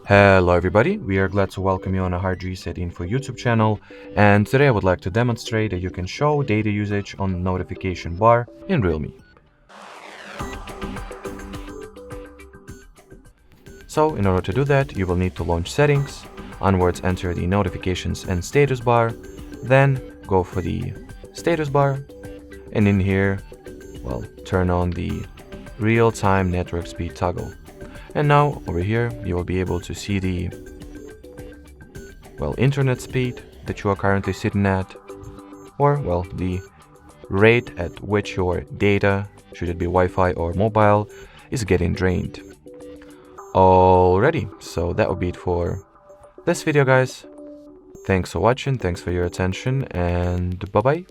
Hello everybody, we are glad to welcome you on a HardReset.Info YouTube channel, and today I would like to demonstrate that you can show data usage on the notification bar in Realme. So in order to do that, you will need to launch settings, onwards enter the notifications and status bar, then go for the status bar, and in here, turn on the real-time network speed toggle. And now over here, you will be able to see the internet speed that you are currently sitting at, or the rate at which your data, should it be Wi-Fi or mobile, is getting drained. Alrighty, so that would be it for this video, guys. Thanks for watching, thanks for your attention, and bye-bye.